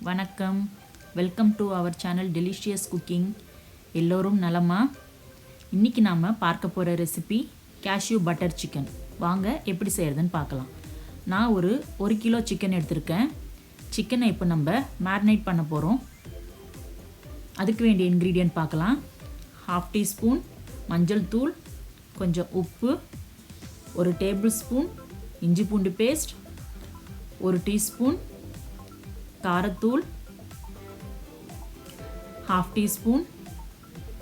வணக்கம். Welcome to our channel delicious cooking. எல்லோரும் நலமா? இன்றைக்கி நாம் பார்க்க போகிற ரெசிபி கேஷ்யூ பட்டர் சிக்கன். வாங்க எப்படி செய்கிறதுன்னு பார்க்கலாம். நான் ஒரு கிலோ சிக்கன் எடுத்திருக்கேன். சிக்கனை இப்போ நம்ம மேரினேட் பண்ண போகிறோம். அதுக்கு வேண்டிய இன்க்ரீடியன்ட் பார்க்கலாம். 1/2 டீஸ்பூன் மஞ்சள் தூள், கொஞ்சம் உப்பு, 1 டேபிள் ஸ்பூன் இஞ்சி பூண்டு பேஸ்ட், 1 டீஸ்பூன் காரத்தூள், 1/2 டீஸ்பூன்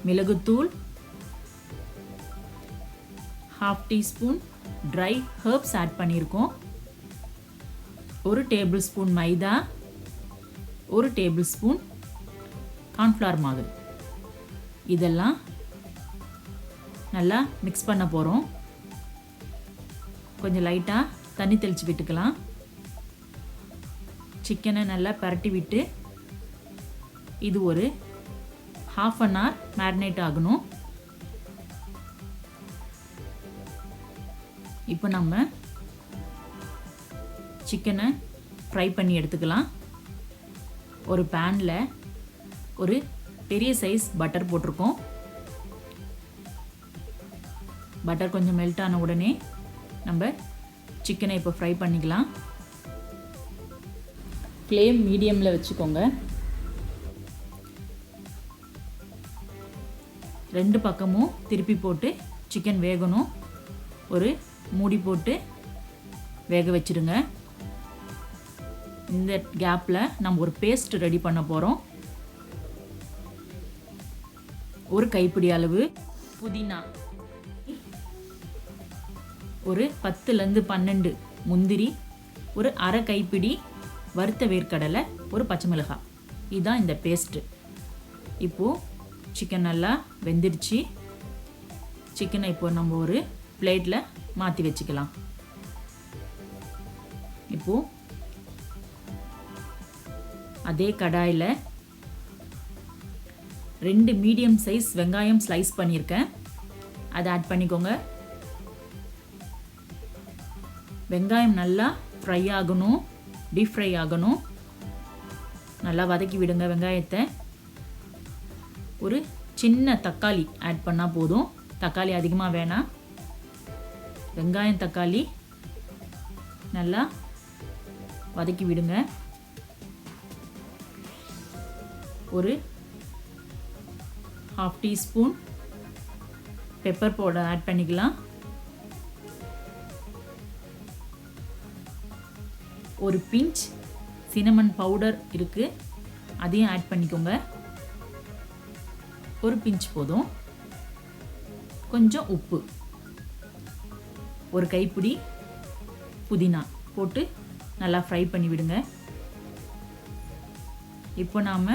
மிளகுத்தூள், 1/2 டீஸ்பூன் ட்ரை ஹெர்ப்ஸ் ஆட் பண்ணியிருக்கோம், 1 டேபிள் ஸ்பூன் மைதா, 1 டேபிள் ஸ்பூன் கார்ன்ஃப்ளவர் மாவு. இதெல்லாம் நல்லா மிக்ஸ் பண்ண போகிறோம். கொஞ்சம் லைட்டாக தண்ணி தெளித்து விட்டுக்கலாம். சிக்கனை நல்லா பரட்டி விட்டு இது ஒரு 1/2 hour மேரினேட் ஆகணும். இப்போ நம்ம சிக்கனை ஃப்ரை பண்ணி எடுத்துக்கலாம். ஒரு பேனில் ஒரு பெரிய சைஸ் பட்டர் போட்டிருக்கோம். பட்டர் கொஞ்சம் மெல்ட் ஆன உடனே நம்ம சிக்கனை இப்போ ஃப்ரை பண்ணிக்கலாம். ஃப்ளேம் மீடியமில் வச்சுக்கோங்க. 2 பக்கமும் திருப்பி போட்டு சிக்கன் வேகணும். ஒரு மூடி போட்டு வேக வச்சுடுங்க. இந்த கேப்பில் நம்ம ஒரு பேஸ்ட் ரெடி பண்ண போகிறோம். ஒரு கைப்பிடி அளவு புதினா, ஒரு 10லேருந்து 12 முந்திரி, ஒரு அரை கைப்பிடி வறுத்த வேர்க்கடலை, ஒரு பச்சை மிளகாய். இதுதான் இந்த பேஸ்ட்டு. இப்போது சிக்கன் நல்லா வெந்துடுச்சு. சிக்கனை இப்போ நம்ம ஒரு பிளேட்டில் மாற்றி வச்சுக்கலாம். இப்போது அதே கடாயில் 2 மீடியம் சைஸ் வெங்காயம் ஸ்லைஸ் பண்ணியிருக்கேன். அதை ஆட் பண்ணிக்கோங்க. வெங்காயம் நல்லா ஃப்ரை ஆகணும், டீப் ஃப்ரை ஆகணும். நல்லா வதக்கி விடுங்க வெங்காயத்தை. ஒரு சின்ன தக்காளி ஆட் பண்ணால் போதும். தக்காளி அதிகமாக வேணாம். வெங்காயம் தக்காளி நல்லா வதக்கி விடுங்க. ஒரு 1/2 டீஸ்பூன் பெப்பர் பவுடர் ஆட் பண்ணிக்கலாம். ஒரு பிஞ்ச் சின்னமன் பவுடர் இருக்குது, அதையும் ஆட் பண்ணிக்கோங்க. ஒரு பிஞ்ச் போதும். கொஞ்சம் உப்பு, ஒரு கைப்பிடி புதினா போட்டு நல்லா ஃப்ரை பண்ணி விடுங்க. இப்போ நாம்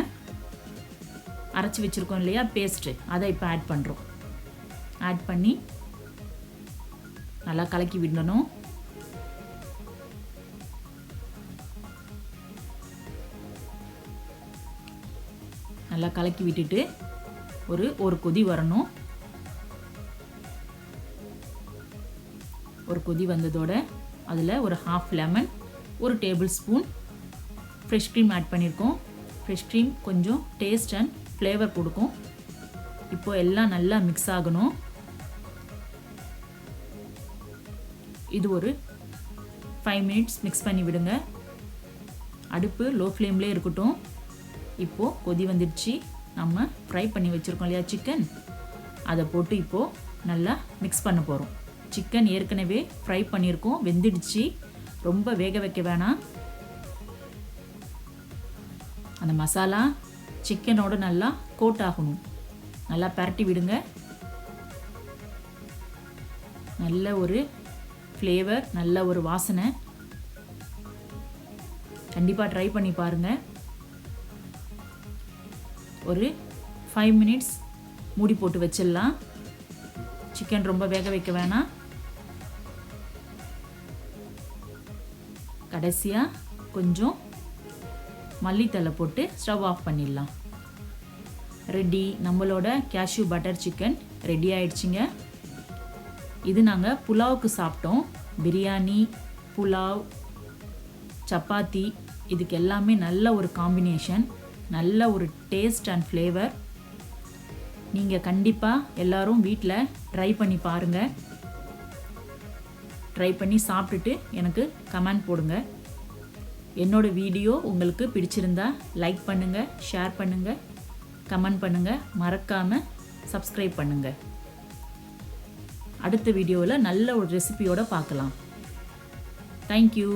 அரைச்சி வச்சுருக்கோம் இல்லையா பேஸ்ட்டு, அதை இப்போ ஆட் பண்ணுறோம். ஆட் பண்ணி நல்லா கலக்கி விடணும். நல்லா கலக்கி விட்டுட்டு ஒரு கொதி வரணும். ஒரு கொதி வந்ததோட அதில் ஒரு 1/2 லெமன், ஒரு table spoon fresh cream add பண்ணியிருக்கோம். ஃப்ரெஷ் க்ரீம் கொஞ்சம் டேஸ்ட் அண்ட் ஃப்ளேவர் கொடுக்கும். இப்போது எல்லாம் நல்லா மிக்ஸ் ஆகணும். இது ஒரு 5 minutes மிக்ஸ் பண்ணி விடுங்க. அடுப்பு லோ ஃப்ளேம்லேயே இருக்கட்டும். இப்போது கொதி வந்துடுச்சு. நம்ம ஃப்ரை பண்ணி வச்சுருக்கோம் இல்லையா சிக்கன், அதை போட்டு இப்போது நல்லா மிக்ஸ் பண்ண போகிறோம். சிக்கன் ஏற்கனவே ஃப்ரை பண்ணியிருக்கோம், வெந்துடுச்சு. ரொம்ப வேக வைக்க வேணாம். அந்த மசாலா சிக்கனோடு நல்லா கோட் ஆகணும். நல்லா பரட்டி விடுங்க. நல்ல ஒரு ஃப்ளேவர், நல்ல ஒரு வாசனை. கண்டிப்பாக ட்ரை பண்ணி பாருங்கள். ஒரு 5 minutes மூடி போட்டு வச்சிடலாம். சிக்கன் ரொம்ப வேக வைக்க வேணாம். கடைசியாக கொஞ்சம் மல்லித்தலை போட்டு ஸ்டவ் ஆஃப் பண்ணிடலாம். ரெடி, நம்மளோட கேஷ்யூ பட்டர் சிக்கன் ரெடி ஆயிடுச்சுங்க. இது நாங்கள் புலாவுக்கு சாப்பிட்டோம். பிரியாணி, புலாவ், சப்பாத்தி இதுக்கு எல்லாமே நல்ல ஒரு காம்பினேஷன், நல்ல ஒரு டேஸ்ட் அண்ட் ஃப்ளேவர். நீங்கள் கண்டிப்பாக எல்லோரும் வீட்டில் ட்ரை பண்ணி பாருங்கள். ட்ரை பண்ணி சாப்பிட்டுட்டு எனக்கு கமெண்ட் போடுங்க. என்னோடய வீடியோ உங்களுக்கு பிடிச்சிருந்தா லைக் பண்ணுங்கள், ஷேர் பண்ணுங்கள், கமெண்ட் பண்ணுங்கள், மறக்காமல் சப்ஸ்கிரைப் பண்ணுங்கள். அடுத்த வீடியோவில் நல்ல ஒரு ரெசிபியோடு பார்க்கலாம். தேங்க்யூ.